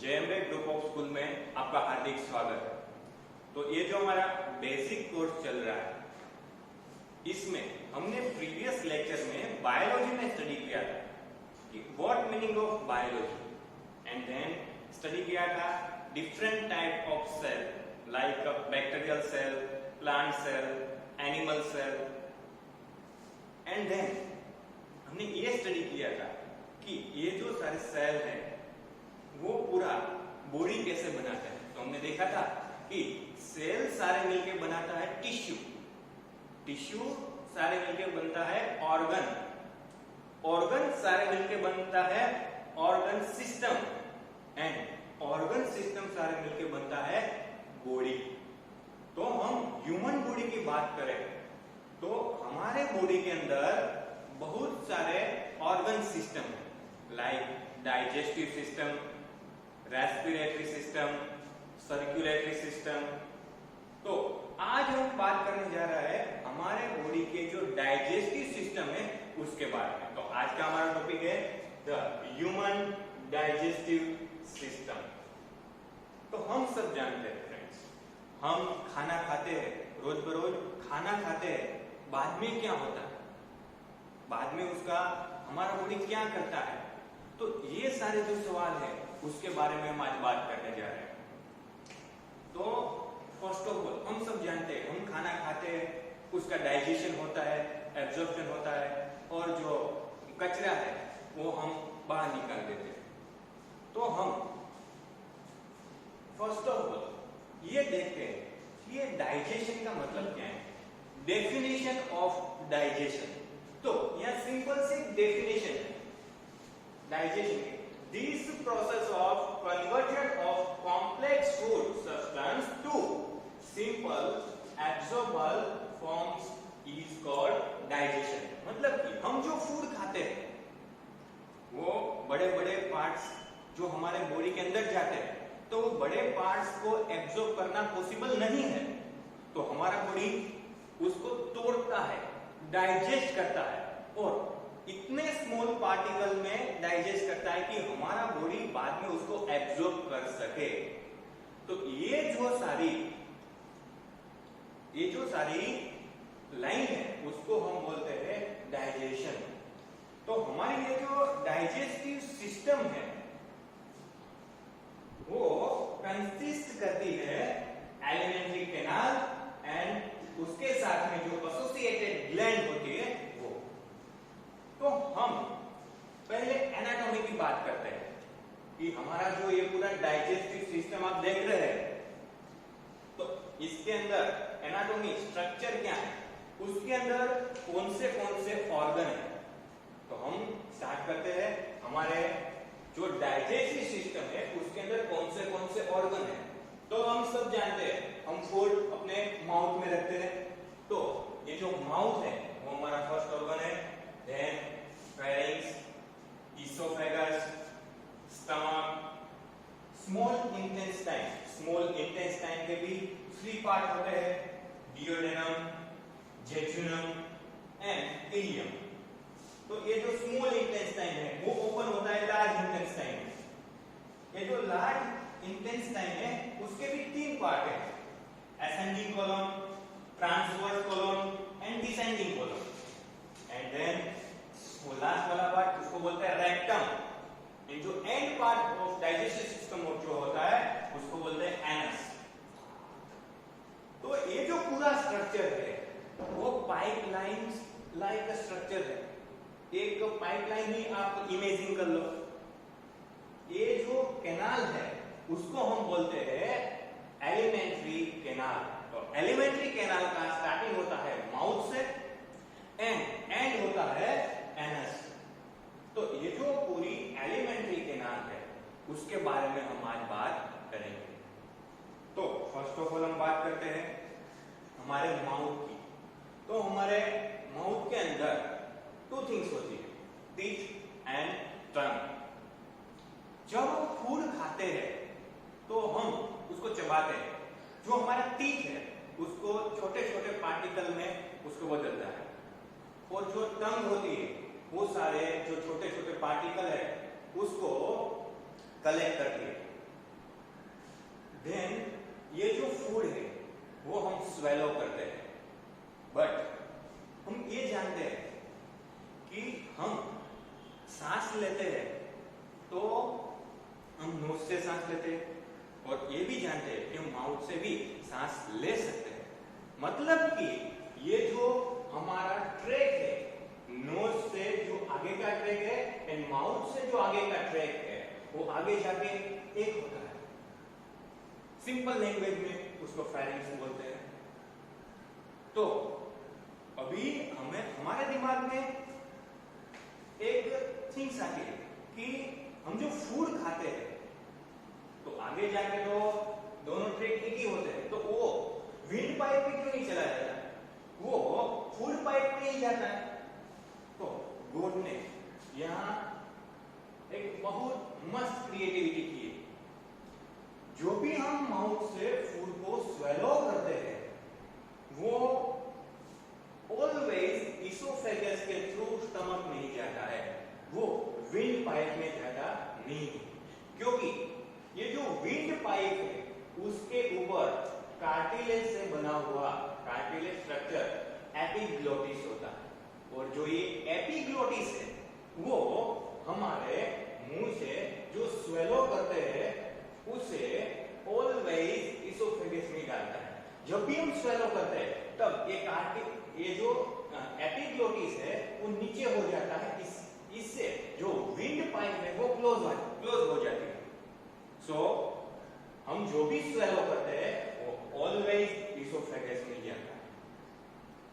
JMB group of school में आपका हार्दिक स्वागत है। तो ये जो हमारा बेसिक कोर्स चल रहा है, इसमें हमने प्रीवियस लेक्चर में बायोलॉजी में स्टडी किया था कि what meaning of biology, and then study किया था different type of cell like bacterial cell, plant cell, animal cell, and then हमने ये स्टडी किया था कि ये जो सारे सेल हैं वो पूरा बॉडी कैसे बनाता है। तो हमने देखा था कि सेल सारे मिलके बनाता है टिश्यू, टिश्यू सारे मिलके बनता है ऑर्गन, ऑर्गन सारे मिलके बनता है organ system, and organ system सारे मिलके बनता है बॉडी। तो हम ह्यूमन बॉडी की बात करें तो हमारे बॉडी के अंदर बहुत सारे ऑर्गन सिस्टम है like digestive system, respiratory system, circulatory system. तो आज हम बात करने जा रहा है हमारे बॉडी के जो डाइजेस्टिव सिस्टम है उसके बारे में। तो आज का हमारा टॉपिक है द ह्यूमन डाइजेस्टिव सिस्टम। तो हम सब जानते हैं फ्रेंड्स, हम खाना खाते हैं, रोज बरोज खाना खाते हैं, बाद में क्या होता है, बाद में उसका हमारा बॉडी क्या करता है। तो ये सारे जो सवाल है उसके बारे में हम आज बात करने जा रहे हैं। तो फर्स्ट ऑफ ऑल हम सब जानते हैं हम खाना खाते हैं, उसका डाइजेशन होता है, एब्जॉर्प्शन होता है, और जो कचरा है वो हम बाहर निकाल देते हैं। तो हम फर्स्ट ऑफ ऑल ये देखते हैं कि ये डाइजेशन का मतलब क्या है, डेफिनेशन ऑफ डाइजेशन। तो यह सिंपल सी डेफिनेशन है डाइजेशन की, this process of conversion of complex food substance to simple absorbable forms is called digestion. मतलब कि हम जो फूड खाते हैं वो बड़े बड़े पार्ट्स जो हमारे बॉडी के अंदर जाते हैं, तो वो बड़े पार्ट्स को एब्सॉर्ब करना पॉसिबल नहीं है, तो हमारा बॉडी उसको तोड़ता है, डाइजेस्ट करता है, और इतने स्मॉल पार्टिकल में डाइजेस्ट करता है कि हमारा बॉडी बाद में उसको एब्सॉर्ब कर सके। तो ये जो सारी लाइन है उसको हम बोलते हैं डाइजेशन। तो हमारी ये जो डाइजेस्टिव सिस्टम है वो कंसिस्ट करती है एलिमेंट्री कैनाल एंड उसके साथ में जो एसोसिएटेड ग्लैंड होती है वो। तो हम पहले एनाटॉमी की बात करते हैं कि हमारा जो ये पूरा डाइजेस्टिव सिस्टम आप देख रहे हैं, तो इसके अंदर एनाटॉमी स्ट्रक्चर क्या है, उसके अंदर कौन से ऑर्गन है। तो हम स्टार्ट करते हैं हमारे जो डाइजेस्टिव सिस्टम है उसके अंदर कौन से ऑर्गन है। तो हम सब जानते हैं हम फूड अपने माउथ में रखते हैं, तो ये जो माउथ है वो हमारा फर्स्ट ऑर्गन है। Then pharynx, oesophagus, stomach, small intestine, small intestine के भी 3 पार्ट होते हैं, डियोडेनम, जेजुनम एंड इलियम। तो ये जो स्मॉल इंटेस्टाइन है वो ओपन होता है लार्ज इंटेस्टाइन में। ये जो लार्ज इंटेस्टाइन है उसके भी 3 पार्ट है, ascending column, transverse column and descending column. And then वो लास्ट वाला पार्ट उसको बोलते हैं रेक्टम, एंड जो end part of digestive system जो होता है उसको बोलते हैं एनस। तो ये जो पूरा स्ट्रक्चर है वो पाइपलाइन लाइक स्ट्रक्चर है। एक पाइपलाइन ही आप इमेजिन कर लो, ये जो कैनाल है उसको हम बोलते हैं एलिमेंट्री कैनाल। तो एलिमेंट्री कैनाल का स्टार्टिंग होता है माउथ से एंड होता है एनस। तो ये जो पूरी एलिमेंट्री कैनाल है उसके बारे में हम आज बात करेंगे। तो फर्स्ट ऑफ ऑल हम बात करते हैं हमारे माउथ की। तो हमारे माउथ के अंदर 2 थिंग्स होती है, टीथ एंड टंग। जब हम फूड खाते हैं तो हम उसको चबाते हैं, जो हमारा टीथ है उसको छोटे छोटे पार्टिकल में उसको बदलता है, और जो टंग होती है वो सारे जो छोटे छोटे पार्टिकल है उसको कलेक्ट करती है। देन ये जो फूड है वो हम स्वेलो करते हैं। बट हम ये जानते हैं कि हम सांस लेते हैं तो हम नोज से सांस लेते हैं, और ये भी जानते हैं कि हम माउथ से भी सांस ले सकते हैं। मतलब कि ये जो हमारा ट्रैक है, नोज से जो आगे का ट्रैक है एंड माउथ से जो आगे का ट्रैक है, वो आगे जाके एक होता है। सिंपल लैंग्वेज में उसको फेरिंग्स बोलते हैं। तो अभी हमें हमारे दिमाग में एक थिंग्स आती है कि हम जो फूड खाते हैं तो आगे जाके तो दोनों ट्रैक एक ही होते हैं, तो वो विंड पाइप में क्यों नहीं चला जाता, वो फूड पाइप में ही जाता है। तो गॉड ने यहाँ एक बहुत मस्त क्रिएटिविटी की है। जो भी हम माउथ से फूड को स्वेलो करते हैं वो ऑलवेज इसोफेगस के थ्रू स्टमक नहीं जाता है, वो विंड पाइप में जाता नहीं, क्योंकि ये जो विंड पाइप है उसके ऊपर कार्टिलेज से बना हुआ कार्टिलेज स्ट्रक्चर एपिग्लोटिस होता है, और जो ये एपिग्लोटिस है वो हमारे मुंह से जो स्वेलो करते हैं उसे ऑलवेज इसोफेगस में डालता है। जब भी हम स्वेलो करते हैं तब ये जो एपिग्लोटिस है वो नीचे हो जाता है, इससे जो विंड पाइप है वो क्लोज हो जाती है। सो हम जो भी स्वेलो करते हैं वो ऑलवेज इसोफेगस में जाता है।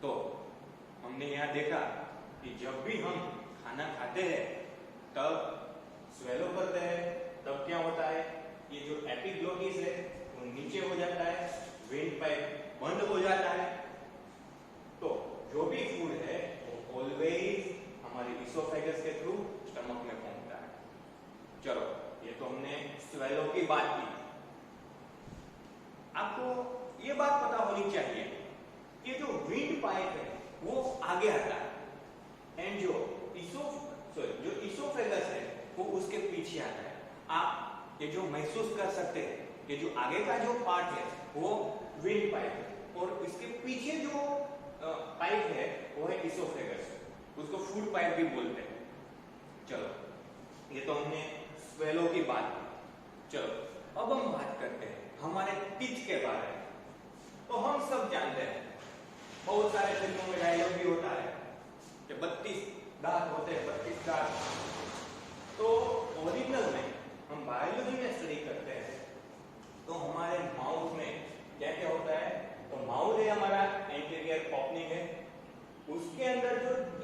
तो हमने यहाँ देखा कि जब भी हम खाना खाते हैं तब स्वेलो करते हैं, तब क्या होता है, ये जो एपिग्लोटिस है वो नीचे हो जाता है, विंड पाइप बंद हो जाता है। तो जो भी फूड है वो ऑलवेज हमारे इसोफेगस के थ्रू स्टमक में पहुंचता है। चलो, ये तो हमने स्वेलो की बात की। आपको ये बात पता होनी चाहिए कि जो विंड पाइप है वो आगे आता है एंड जो इसोफेगस है वो उसके पीछे आता है। आप ये जो महसूस कर सकते हैं, ये जो आगे का जो पार्ट है वो विंड पाइप है, और इसके पीछे जो पाइप है वो है इसोफेगस, उसको फूड पाइप भी बोलते हैं। चलो, ये तो हमने स्वेलो की बात की। चलो अब हम बात करते हैं हमारे टीथ के बारे में। तो हम सब जानते हैं, बहुत सारे फिल्मों में डायलॉग भी होता है कि 32 दांत होते हैं, 32 दांत। तो ओरिजिनल में हम बायोलॉजी में स्टडी करते हैं तो हमारे माउथ में क्या क्या होता है। तो माउथ है हमारा एंटीरियर ओपनिंग है, उसके अंदर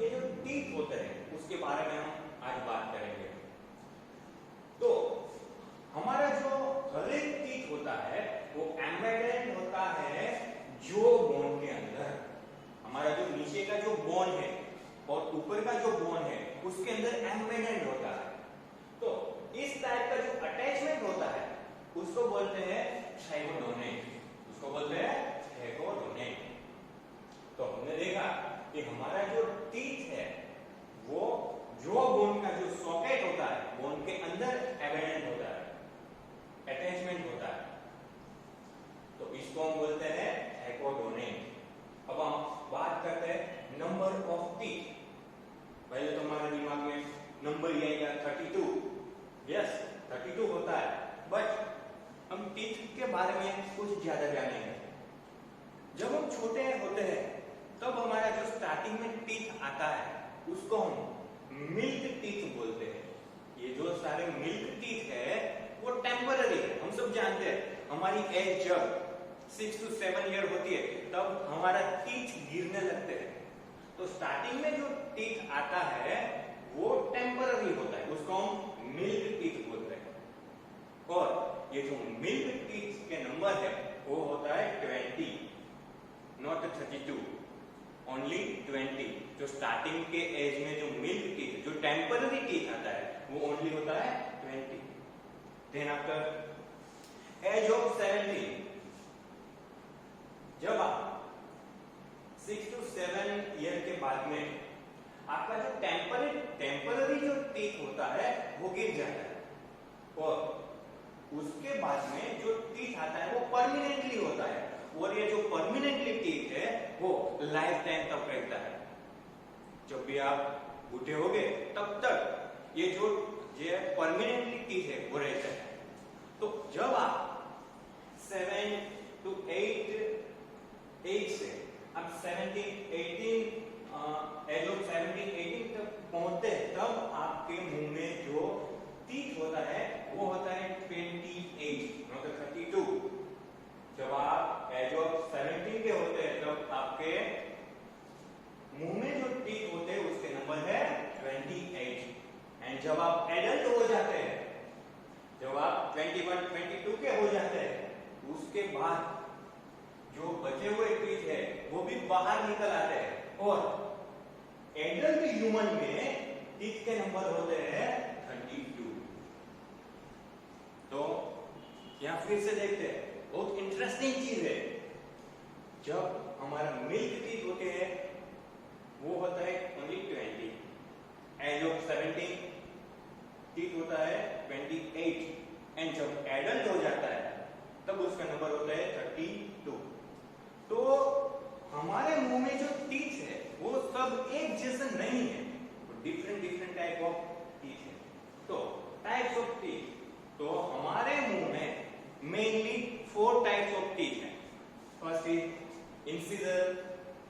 ये जो टीथ होते हैं उसके बारे में हम आज बात करेंगे। तो हमारा जो हर एक टीथ होता है वो एम्बेडेड होता है जो बोन के अंदर। हमारा जो नीचे का जो बोन है और ऊपर का जो बोन है उसके अंदर एम्बेडेड होता है। तो इस टाइप का जो अटैचमेंट होता है उसको बोलते हैं थाइगोडोनेट, उसको बोलते हैं थाइगोडोनेट। तो हमने देखा कि हमारा जो टीथ है वो जो बोन का जो सॉकेट होता है, बोन के अंदर एम्बेडेड होता है, अटैचमेंट होता है, तो इसको हम बोलते हैं थाइगोडोनेट। अब हम बात करते हैं नंबर ऑफ टीथ। पहले तो हमारे दिमाग में नंबर ये आएगा 32। यस, 32 होता है, बट हम टीथ के बारे में कुछ ज्यादा जानेंगे। जब हम छोटे होते हैं तब हमारा जो स्टार्टिंग में टीथ आता है उसको हम मिल्क टीथ बोलते हैं। ये जो सारे मिल्क टीथ है वो टेम्पररी है, हम सब जानते हैं। हमारी एज जब 6 to 7 ईयर होती है तब हमारा टीथ गिरने लगते हैं। तो स्टार्टिंग में जो टीथ आता है वो टेम्पररी होता है, उसको हम मिल्क टीथ बोलते हैं। और ये जो मिल्क टीथ के नंबर है वो होता है 20, नॉट 32, ओनली 20। जो स्टार्टिंग के एज में जो मिल्क टीथ, जो टेम्पररी टीथ आता है वो ओनली होता है 20। देन आफ्टर एज ऑफ 17, जब आप 6 to 7 ईयर के बाद में आपका जो टेम्पररी जो टीथ होता है वो गिर जाता है, और उसके बाद में जो टीथ आता है वो परमानेंटली होता है, और ये जो परमानेंटली टीथ है वो लाइफ टाइम तक रहता है। जब भी आप बूढ़े होगे तब तक ये जो परमानेंटली टीथ है वो रहता है। तो जब आप 7 to 8 एज से आप 17-18 एज ऑफ 17-18 तक पहुंचते हैं, तब आपके मुंह में जो टीथ होता है वो होता है 28 मतलब 32। जब आप एज ऑफ 17 के होते हैं तब आपके मुंह में जो टीथ होते हैं उसके नंबर है 28। एंड जब आप एडल्ट हो जाते हैं, जब आप 21-22 के हो जाते हैं, उसके बाद जो बचे हुए टीथ है वो भी बाहर निकल आते हैं, और एडल्ट ह्यूमन में टीथ के नंबर होते हैं 32। तो यहां फिर से देखते हैं, बहुत इंटरेस्टिंग चीज है। जब हमारा मिल्क टीथ होते हैं वो होता है ओनली 20, एज ऑफ 17 टीथ होता है 28, एंड जब एडल्ट हो जाता है तब उसका नंबर होता है 32। तो हमारे मुंह में जो टीथ है वो सब एक जैसा नहीं है, डिफरेंट टाइप ऑफ टीथ है। तो टाइप्स ऑफ टीथ, तो हमारे मुंह में मेनली 4 टाइप्स ऑफ टीथ है। First is incisor,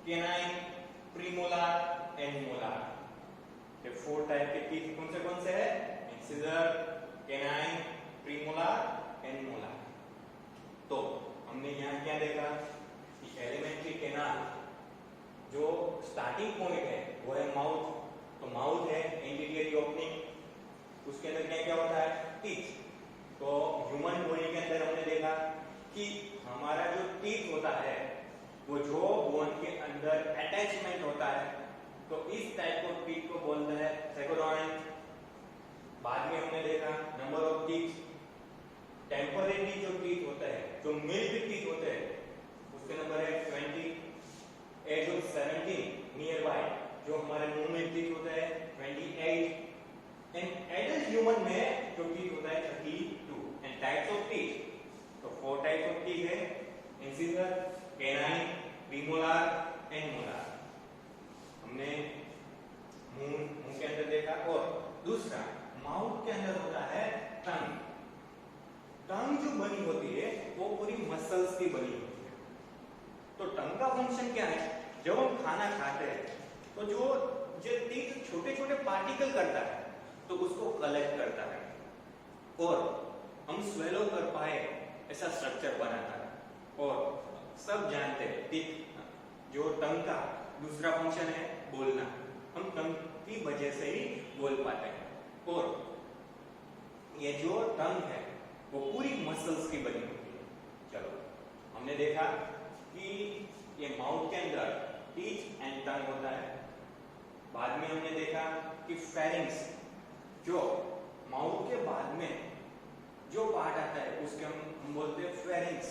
canine, premolar and molar. ये 4 टाइप के टीथ कौन से है? Incisor, canine, premolar and molar. तो हमने यहाँ क्या देखा कि एलिमेंट्री कैनाल जो स्टार्टिंग पॉइंट है वो है माउथ। तो माउथ है एंटीरियर ओपनिंग, उसके अंदर क्या क्या होता है? टीथ। तो ह्यूमन बॉडी के अंदर हमने देखा कि हमारा जो टीथ होता है वो जो बोन के अंदर अटैचमेंट होता है, तो इस टाइप ऑफ टीथ को बोलते हैं सेगोडॉन्ट। बाद में हमने देखा नंबर ऑफ टीथ, टेम्परेरी जो टीथ होता है, जो मिल्क टीथ होते हैं, उसके नंबर है 20। एज ऑफ 17 नियर बाय जो हमारे मुंह में टीथ होता है 28। एंड एडल्ट ह्यूमन में जो टीथ होता है 32। एंड टाइप्स ऑफ टीथ, तो 4 टाइप्स ऑफ टीथ है, incisor, canine, premolar and molar. हमने मुंह के अंदर देखा। और दूसरा माउथ के अंदर होता है टंग। टंग जो बनी होती है वो पूरी मसल्स की बनी होती है। तो टंग का फंक्शन क्या है? जब हम खाना खाते हैं तो जो टीथ छोटे छोटे पार्टिकल करता है तो उसको कलेक्ट करता है, और हम स्वेलो कर पाए ऐसा स्ट्रक्चर बनाता है। और सब जानते हैं टीथ जो टंग का दूसरा फंक्शन है बोलना। हम टंग की वजह से ही बोल पाते हैं। और ये जो टंग है वो पूरी मसल्स की बनी होती है। चलो, हमने देखा कि ये माउथ के अंदर टीथ एंड टंग होता है। बाद में हमने देखा कि फेरिंक्स, जो माउथ के बाद में जो पार्ट आता है उसके हम बोलते हैं फेरिंक्स।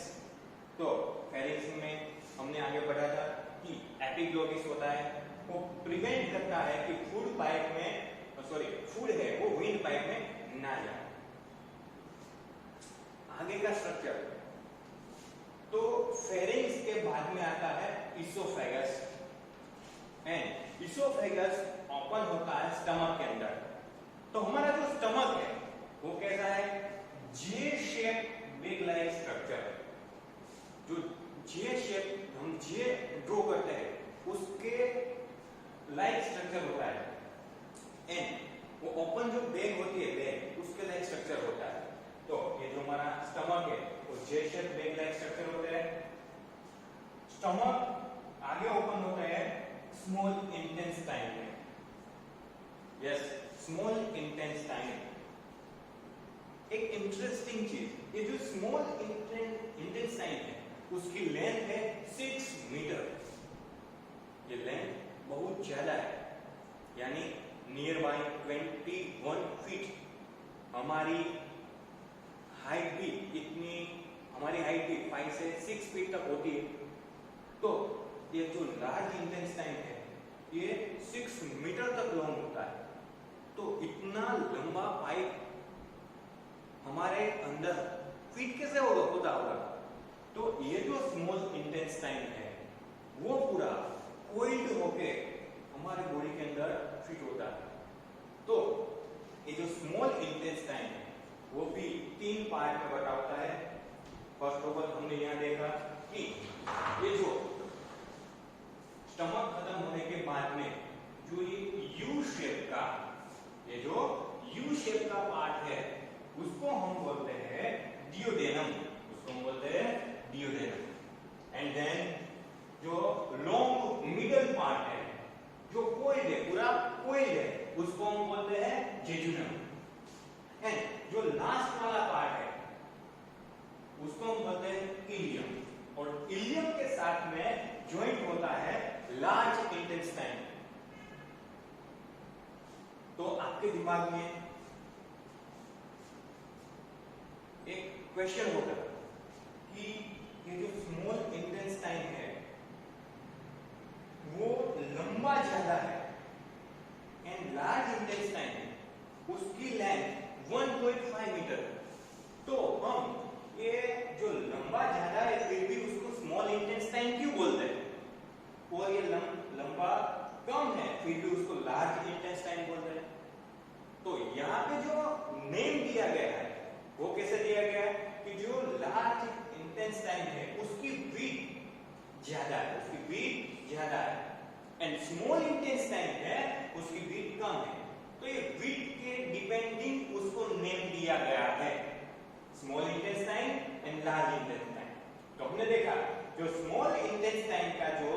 तो फेरिंक्स में हमने आगे पढ़ा था कि एपिग्लोटिस होता है, वो प्रिवेंट करता है कि फूड है वो विंड पाइप में ना जाए। आगे का स्ट्रक्चर, तो फेरिंक्स के बाद में आता है इसोफेगस। एंड इसोफेगस ओपन होता है स्टमक के अंदर। तो हमारा जो स्टमक है वो कैसा है? जे शेप बिग लाइक स्ट्रक्चर। जो जे शेप हम जे ड्रॉ करते हैं उसके लाइक स्ट्रक्चर होता है। एंड वो ओपन जो बैग होती है, बैग उसके लाइक स्ट्रक्चर होता है। तो ये जो हमारा स्टमक है वो जे शेप बैग लाइक स्ट्रक्चर होता है। स्टमक आगे ओपन होता है स्मॉल इंटेस्टाइन में। Yes, small intestine. एक इंटरेस्टिंग चीज, ये जो स्मॉल इंटेस्टाइन है उसकी लेंथ है 6 मीटर। ये लेंथ बहुत ज्यादा है, यानी नियर बाय 21 फीट। हमारी हाइट भी इतनी, हमारी हाइट भी 5 से 6 फीट तक होती है। तो ये जो लार्ज इंटेस्टाइन है ये 6 मीटर तक लॉन्ग होता है। तो इतना लंबा पाइप हमारे अंदर फिट कैसे होता होगा? तो ये जो स्मॉल इंटेस्टाइन है वो पूरा कोइल्ड होके हमारे बॉडी के अंदर फिट होता है। तो ये जो स्मॉल इंटेस्टाइन है वो भी 3 पार्ट में बटा होता है। फर्स्ट ऑफ ऑल हमने यहाँ देखा कि ये जो स्टमक खत्म होने के बाद में जो ये यू शेप का पार्ट है उसको हम बोलते हैं डियोडेनम। एंड देन जो लॉन्ग मिडल पार्ट है जो कोइल्ड है, पूरा कोइल्ड है, उसको हम बोलते हैं जेजुनम। एंड जो लास्ट वाला पार्ट है उसको हम बोलते हैं इलियम। और इलियम के साथ में ज्वाइंट होता है लार्ज इंटेस्टाइन। तो आपके दिमाग में एक क्वेश्चन होगा कि ये जो स्मॉल इंटेस्टाइन है वो लंबा ज्यादा है एंड लार्ज इंटेस्टाइन उसकी लेंथ 1.5 मीटर। तो हम ये जो लंबा ज्यादा है फिर भी उसको स्मॉल इंटेस्टाइन क्यों बोलते हैं, और ये लंबा कम है फिर भी उसको लार्ज इंटेस्टाइन बोलते हैं? तो यहाँ पे जो नेम दिया गया है वो कैसे दिया गया है कि जो लार्ज इंटेस्टाइन है उसकी बीट ज्यादा है एंड स्मॉल इंटेस्टाइन है उसकी बीट कम है। तो ये बीट के डिपेंडिंग उसको नेम दिया गया है, small intestine and large intestine. तो हमने देखा जो स्मॉल इंटेस्टाइन का जो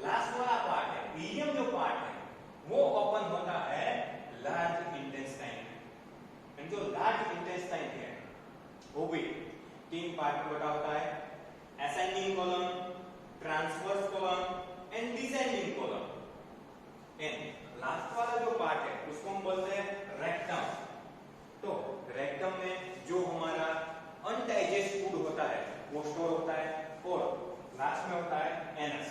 लास्ट वाला पार्ट है, इलियम जो पार्ट है, वो ओपन होता है लार्ज इंटेस्टाइन। एंड जो लार्ज इंटेस्टाइन है वो भी 3 पार्ट में बटा होता है, ascending column, transverse column and descending column. And last वाला जो पार्ट है उसको हम बोलते हैं रेक्टम। तो रेक्टम में जो हमारा अनडाइजेस्ट फूड होता है वो स्टोर होता है, और लास्ट में होता है एनस,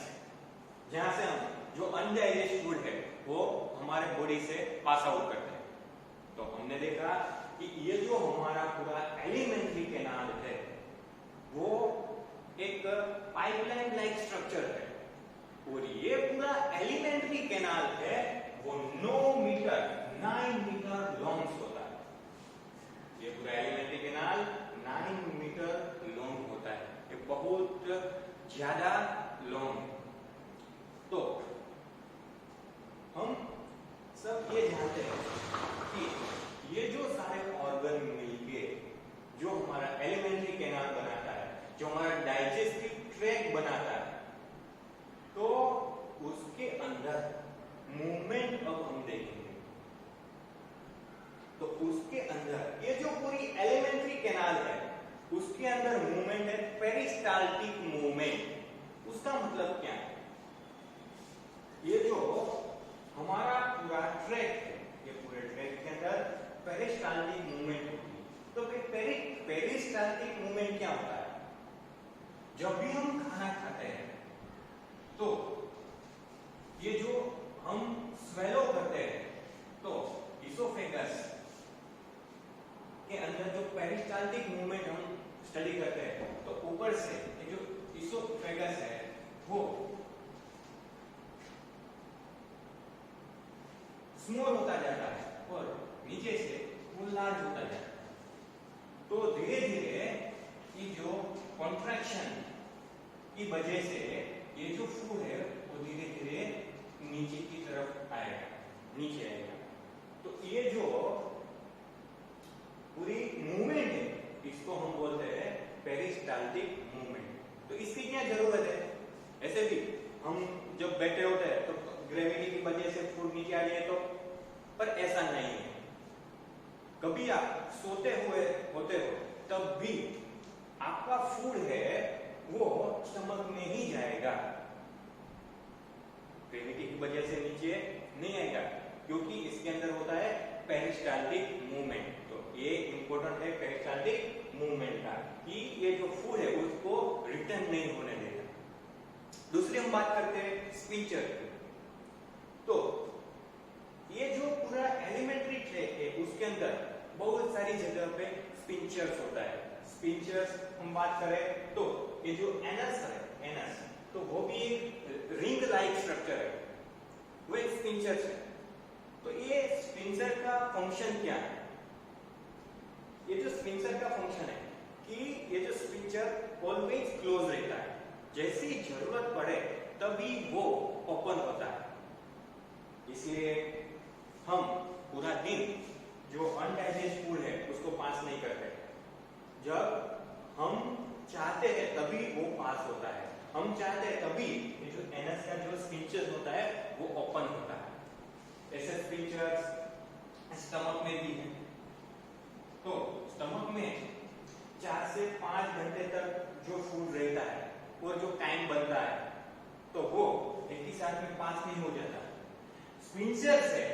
जहां से हम जो अनडाइजेस्ट फूड है वो हमारे बॉडी से पास आउट करते हैं। तो हमने देखा कि ये जो हमारा पूरा एलिमेंट्री कैनाल है वो एक पाइपलाइन लाइक स्ट्रक्चर है, और ये पूरा एलिमेंट्री कैनाल है वो 9 मीटर लॉन्ग होता है। ये पूरा एलिमेंट्री कैनाल 9 मीटर लॉन्ग होता है, ये बहुत ज्यादा लॉन्ग। तो हम सब ये जानते हैं कि ये जो सारे ऑर्गन मिलके जो हमारा एलिमेंट्री कैनाल बनाता है, जो हमारा डाइजेस्टिव ट्रैक्ट बनाता है, तो उसके अंदर मूवमेंट अब हम देखेंगे। तो उसके अंदर ये जो पूरी एलिमेंट्री कैनाल है उसके अंदर मूवमेंट है पेरिस्टाल्टिक मूवमेंट। उसका मतलब क्या है? ये जो हमारा पूरा ट्रैक है, ये पूरे ट्रैक के अंदर पेरिस्टाल्टिक मूवमेंट होती है। तो पेरिस्टाल्टिक मूवमेंट क्या होता है? जब भी हम खाना खाते हैं तो ये जो हम स्वेलो करते हैं, तो इसोफेगस के अंदर जो पेरिस्टाल्टिक मूवमेंट हम स्टडी करते हैं, तो ऊपर से ये जो इसोफेगस है वो स्मॉल होता जाता है और नीचे से वो लार्ज होता जाता है। तो धीरे धीरे ये जो कॉन्ट्रैक्शन की वजह से ये जो फूड है वो धीरे धीरे नीचे की तरफ नीचे आएगा। तो ये जो पूरी मूवमेंट है इसको हम बोलते हैं पेरिस्टाल्टिक मूवमेंट। तो इसकी क्या जरूरत है? ऐसे भी हम जब बैठे होते हैं तो ग्रेविटी की वजह से फूड नीचे आ जाए, तो पर ऐसा नहीं है। कभी आप सोते हुए होते हो तब भी आपका फूड है वो स्टमक में ही जाएगा, ग्रेविटी की वजह से नीचे नहीं आएगा, क्योंकि इसके अंदर होता है पेरिस्टाल्टिक मूवमेंट। तो ये इंपॉर्टेंट है पेरिस्टाल्टिक मूवमेंट का, कि ये जो फूड है उसको रिटर्न नहीं होने देगा। दूसरी हम बात करते हैं स्पिंचर की। तो ये जो पूरा एलिमेंट्री ट्रैक है उसके अंदर बहुत सारी जगह पे स्पिंचर्स होता है। स्पिंचर्स हम बात करें तो ये जो एनस है, एनस, तो वो भी एक रिंग लाइक स्ट्रक्चर है, वो एक स्पिंचर्स है। तो ये स्पिंचर का फंक्शन क्या है? ये जो स्पिंचर का फंक्शन है कि ये जो स्पिंचर ऑलवेज क्लोज रहता है, जैसी जरूरत पड़े तभी वो ओपन होता है। इसलिए हम पूरा दिन जो अनडाइजेस्ट फूड है उसको पास नहीं करते। जब हम चाहते हैं तभी वो पास होता है, हम चाहते हैं तभी ये जो एनस का जो स्पिंचर होता है वो ओपन होता है। ऐसे स्पिंचर्स स्टमक में भी है। तो स्टमक में 4 से 5 घंटे तक जो फूड रहता है और जो टाइम बनता है तो वो एक ही साथ में पास नहीं हो जाता। स्पिंचर से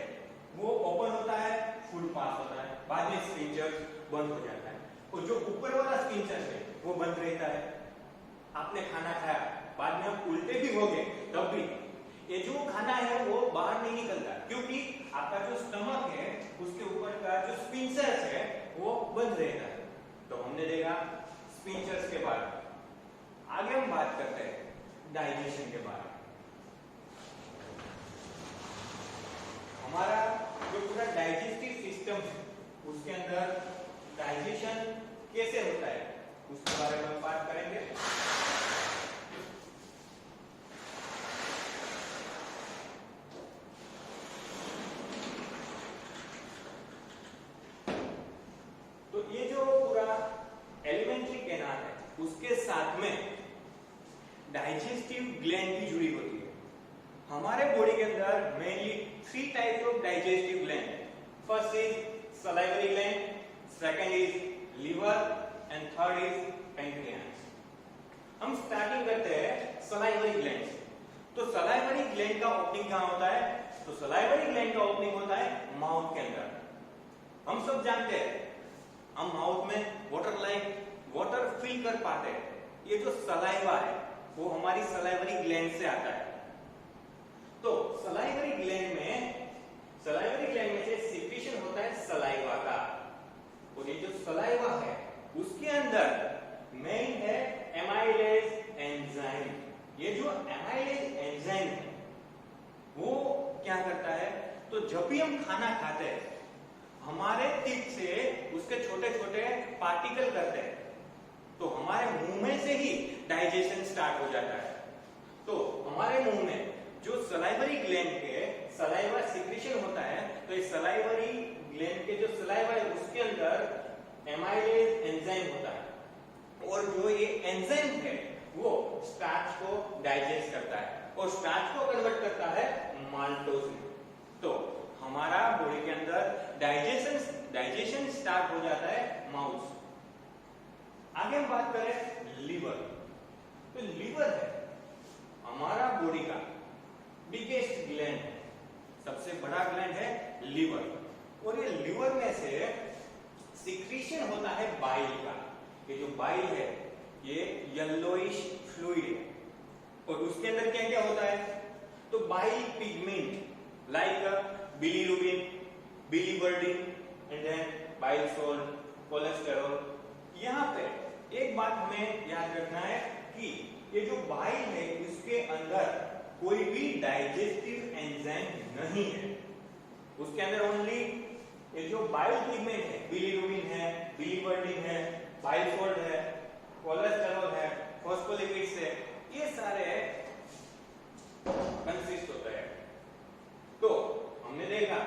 वो ओपन होता है, फूड पास होता है, बाद में स्पिंचर बंद हो जाता है। और जो ऊपर वाला स्पिंचर है वो बंद रहता है। आपने खाना खाया, बाद में आप उल्टे भी हो गए तब भी ये जो खाना है वो बाहर नहीं निकलता, क्योंकि आपका जो स्टमक है उसके ऊपर का जो स्पिंचर्स है वो बंद रहता है। तो हमने देखा स्पिंचर्स के बारे में। आगे हम बात करते हैं डाइजेशन के बारे में। हमारा जो पूरा डाइजेस्टिव सिस्टम है उसके अंदर डाइजेशन कैसे होता है उसके बारे में हम बात करेंगे। तो ये जो पूरा एलिमेंट्री कैनाल है उसके साथ में डाइजेस्टिव ग्लैंड भी जुड़ी होती है। हमारे बॉडी के अंदर mainly 3 types of digestive gland. First is salivary gland, second is liver and third is pancreas. हम स्टार्टिंग करते हैं सलाइवरी ग्लैंड से। तो सलाइवरी ग्लैंड का ओपनिंग कहां होता है? तो सलाइवरी ग्लैंड का ओपनिंग होता है माउथ के अंदर। हम सब जानते हैं हम माउथ में वाटर फिल कर पाते हैं। ये जो सलाइवा है वो हमारी सलाइवरी ग्लैंड से आता है। तो सलाइवरी ग्लैंड में से सिक्रीशन होता है सलाइवा का। और ये जो सलाइवा है उसके अंदर मेन है एमाइलेज एंजाइम। ये जो एमाइलेज एंजाइम है वो क्या करता है? तो जब भी हम खाना खाते हैं हमारे टीथ से उसके छोटे छोटे पार्टिकल करते हैं, तो हमारे मुंह में से ही डाइजेशन स्टार्ट हो जाता है। तो हमारे मुंह में जो सलाइवरी ग्लैंड के सलाइवा सिक्रीशन होता है, तो इस सलाइवरी ग्लैंड के जो सलाइवा है उसके अंदर एमाइलेज एंजाइम होता है। और जो ये एंजाइम है वो स्टार्च को डाइजेस्ट करता है और स्टार्च को कन्वर्ट करता है माल्टोज में। तो हमारा बॉडी के अंदर डाइजेशन स्टार्ट हो जाता है माउथ से। आगे हम बात करें लिवर। तो लिवर है हमारा बॉडी का बिगेस्ट ग्लैंड है, सबसे बड़ा ग्लैंड है लिवर। और ये लिवर में से सिक्रीशन होता है बाइल का। ये जो बाइल है ये येलोइश फ्लूइड है। और उसके अंदर क्या क्या होता है? तो bile pigment like bilirubin, biliverdin and then bile salt, cholesterol. यहाँ पे एक बात हमें याद रखना है कि ये जो बाइल है उसके अंदर कोई भी डाइजेस्टिव एंजाइम नहीं है। उसके अंदर ओनली ये जो बाइल पिगमेंट है, बिलीरुबिन है, बिलीवर्डिन है, बाइल सॉल्ट है, कोलेस्टेरॉल है, फॉस्फोलिपिड्स है, ये सारे कंसिस्ट होते हैं। तो हमने देखा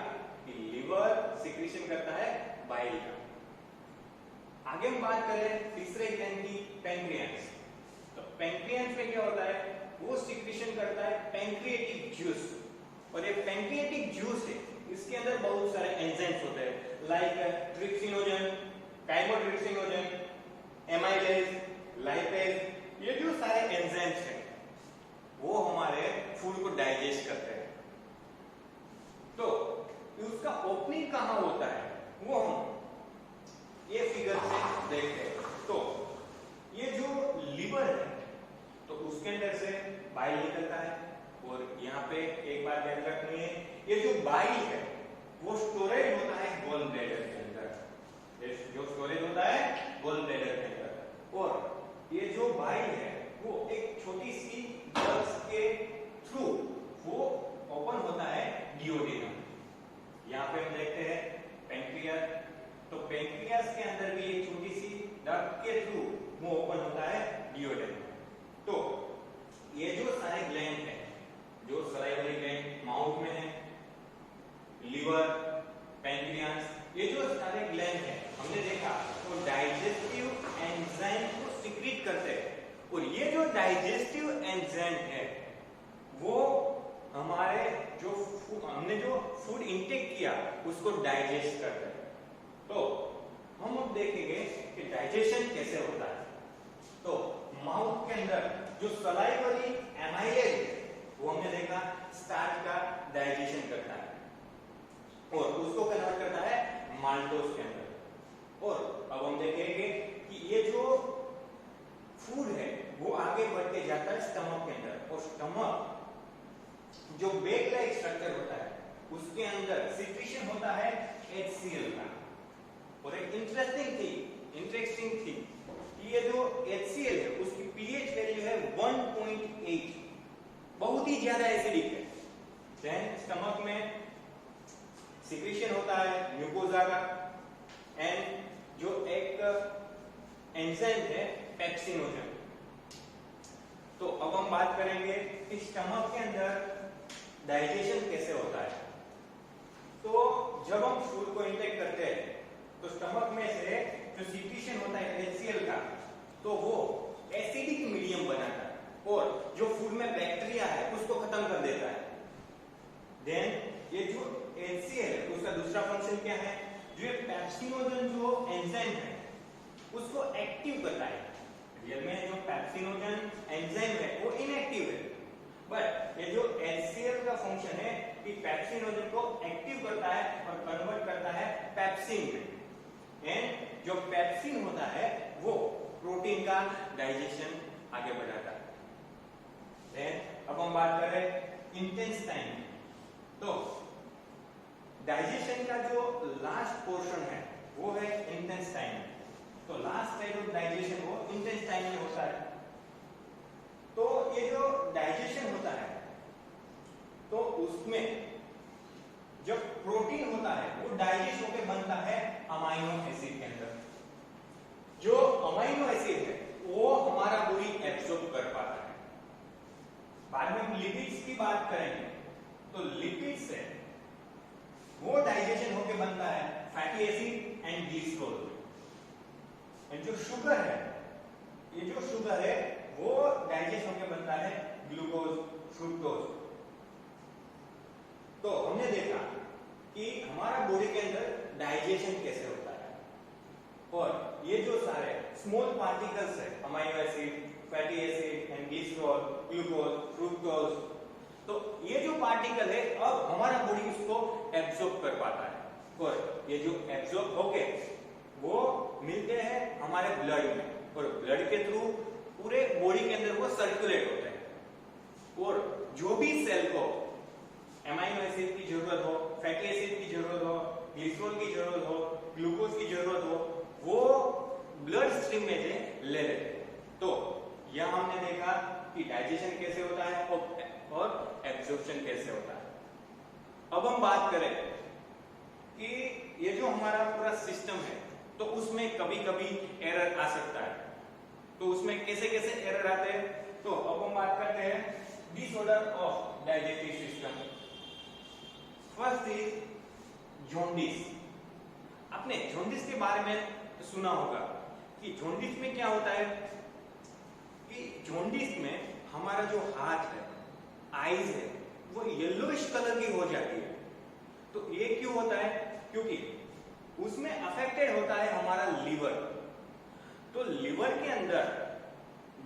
कि लिवर सिक्रीशन करता है बाइल का। आगे हम बात करें तीसरे ग्लैंड की, पैंक्रियास। तो पैंक्रियास में क्या होता है? वो सिक्रीशन करता है पैंक्रिएटिक जूस। और ये पैंक्रिएटिक जूस है इसके अंदर बहुत सारे एंजाइम्स होते हैं like trypsinogen, chymotrypsinogen, amylase, lipase. ये जो सारे एंजाइम्स हैं वो हमारे फूड को डाइजेस्ट करते हैं। तो उसका ओपनिंग कहां होता है वो हम ये फिगर से देखते हैं। तो ये जो लिवर है तो उसके अंदर से बाइल निकलता है। और यहाँ पे एक बात याद रखनी है, ये जो बाइल है वो स्टोरेज होता है गॉल ब्लैडर के अंदर। जो स्टोरेज होता है वो ओपन होता है डियोडेम में। तो ये जो सारे ग्लैंड है, जो सलाइवरी ग्लैंड माउथ में है, लीवर, पैंक्रियास, ये जो सारे ग्लैंड है हमने देखा तो डाइजेस्टिव एंजाइम को सीक्रेट करते हैं, और ये जो डाइजेस्टिव एंजाइम है वो हमारे जो हमने जो फूड इंटेक किया उसको डाइजेस्ट करते हैं। तो हम अब देखेंगे कि डाइजेशन कैसे होता है। तो माउथ के अंदर जो सलाइवरी एमाइलेज वो हमने देखा स्टार्च का डाइजेशन करता है और उसको कन्वर्ट करता है माल्टोज के अंदर। और अब हम देखेंगे कि ये जो फूड है वो आगे बढ़ते जाता है स्टमक के अंदर, और स्टमक जो बैग लाइक स्ट्रक्चर होता है उसके अंदर सिक्रीशन होता है HCl का। और एक इंटरेस्टिंग थी कि ये जो HCl है उसकी pH वैल्यू है 1.8, बहुत ही ज्यादा एसिडिक है। देन स्टमक में सिक्रीशन होता है म्यूकोजा का, एंड जो एक एंजाइम है पेप्सिनोजन। तो अब हम बात करेंगे कि स्टमक के अंदर डाइजेशन कैसे होता है। तो जब हम फूड को इंटेक करते हैं तो स्टमक में से जो सिक्रीशन होता है HCl का, तो वो एसिडिक मीडियम बनाता है और जो फूड में बैक्टीरिया है उसको खत्म कर देता है। देन ये जो HCl है उसका दूसरा फंक्शन क्या है, जो पेप्सिनोजन जो एंजाइम है उसको एक्टिव करता है। रियल में जो पेप्सिनोजन एंजाइम है वो इनएक्टिव है, बट ये जो HCl का फंक्शन है कि पेप्सिनोजन को एक्टिव करता है और कन्वर्ट करता है पेप्सिन में, एंड जो पेप्सिन होता है वो प्रोटीन का डाइजेशन आगे बढ़ाता है। देन अब हम बात करें इंटेस्टाइन। तो डाइजेशन का जो लास्ट पोर्शन है वो है इंटेस्टाइन। तो लास्ट स्टेज ऑफ डाइजेशन वो इंटेस्टाइन में होता है। तो ये जो डाइजेशन होता है तो उसमें जब प्रोटीन होता है वो डाइजेस्ट होकर बनता है अमाइनो एसिड के अंदर। जो अमाइनो एसिड है वो हमारा बॉडी एब्सॉर्ब कर पाता है। बाद में हम लिपिड्स की बात करेंगे तो लिपिड्स है वो डाइजेशन होकर बनता है fatty acid and glycerol. And जो शुगर है, ये जो शुगर है वो डाइजेस्ट होकर बनता है ग्लूकोज, फ्रुक्टोज। तो हमने देखा कि हमारा बॉडी के अंदर डाइजेशन कैसे होता है, और ये जो सारे स्मॉल पार्टिकल्स है amino acid, fatty acid and glycerol, glucose, fructose, तो ये जो पार्टिकल है अब हमारा बॉडी उसको एब्सॉर्ब कर पाता है, और ये जो एब्सॉर्ब होके वो मिलते हैं हमारे ब्लड में, और ब्लड के थ्रू पूरे बॉडी के अंदर वो सर्कुलेट होते हैं। और जो भी सेल को एमाइनो एसिड की जरूरत हो, फैटी एसिड की जरूरत हो, ग्लिसरॉल की जरूरत हो, ग्लूकोज की जरूरत हो, वो ब्लड स्ट्रीम में से ले लेते हैं। तो यह हमने देखा कि डाइजेशन कैसे होता है और एब्जॉर्प्शन कैसे होता है। अब हम बात करें कि ये जो हमारा पूरा सिस्टम है तो उसमें कभी कभी एरर आ सकता है। तो उसमें कैसे कैसे एरर आते हैं, तो अब हम बात करते हैं disorder of digestive system. First is jaundice. आपने जॉन्डिस के बारे में सुना होगा कि जॉन्डिस में क्या होता है कि जॉन्डिस में हमारा जो हाथ है, आईज है, वो येलोइश कलर की हो जाती है। तो ये क्यों होता है, क्योंकि उसमें अफेक्टेड होता है हमारा लीवर। तो लीवर के अंदर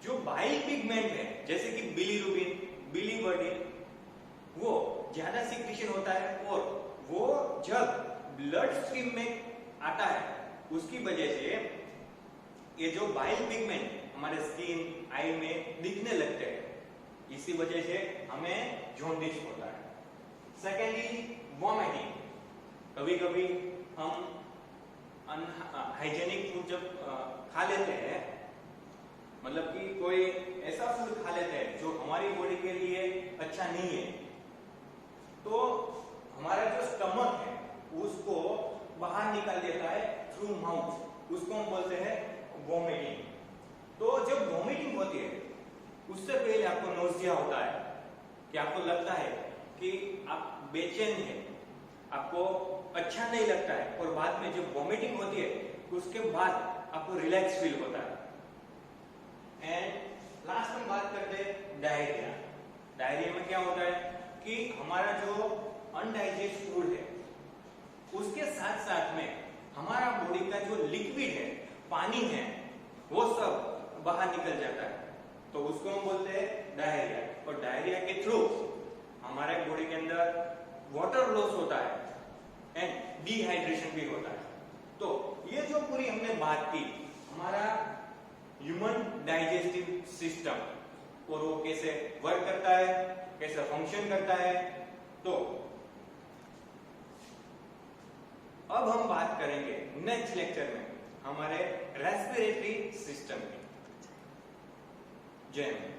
जो बाइल पिगमेंट है जैसे कि बिलीरुबिन, बिलीवर्डिन, वो ज्यादा सिक्रीशन होता है, और वो जब ब्लड स्ट्रीम में आता है उसकी वजह से ये जो बाइल पिगमेंट हमारे स्किन, आई में दिखने लगते हैं। इसी वजह से हमें जॉन्डिस होता है। Secondly vomiting. कभी कभी हम अनहाइजेनिक फूड जब खा लेते हैं, मतलब कि कोई ऐसा फूड खा लेते हैं जो हमारी बॉडी के लिए अच्छा नहीं है, तो हमारा जो स्टमक है उसको बाहर निकाल देता है थ्रू माउथ, उसको हम बोलते हैं वॉमिटिंग। आपको नोजिया होता है, कि आपको लगता है कि आप बेचैन हैं, आपको अच्छा नहीं लगता है, और बाद में जब वॉमिटिंग होती है उसके बाद आपको रिलैक्स फील होता है। एंड लास्ट में बात करते हैं डायरिया। डायरिया में क्या होता है कि हमारा जो अनडाइजेस्ट फूड है उसके साथ साथ में हमारा बॉडी का जो लिक्विड है, पानी है, वो सब बाहर निकल जाता है, तो उसको हम बोलते हैं डायरिया। और डायरिया के थ्रू हमारे बॉडी के अंदर वाटर लॉस होता है एंड डिहाइड्रेशन भी होता है। तो ये जो पूरी हमने बात की हमारा ह्यूमन डाइजेस्टिव सिस्टम और वो कैसे वर्क करता है, कैसे फंक्शन करता है, तो अब हम बात करेंगे नेक्स्ट लेक्चर में हमारे रेस्पिरेटरी सिस्टम की। जय हिंद।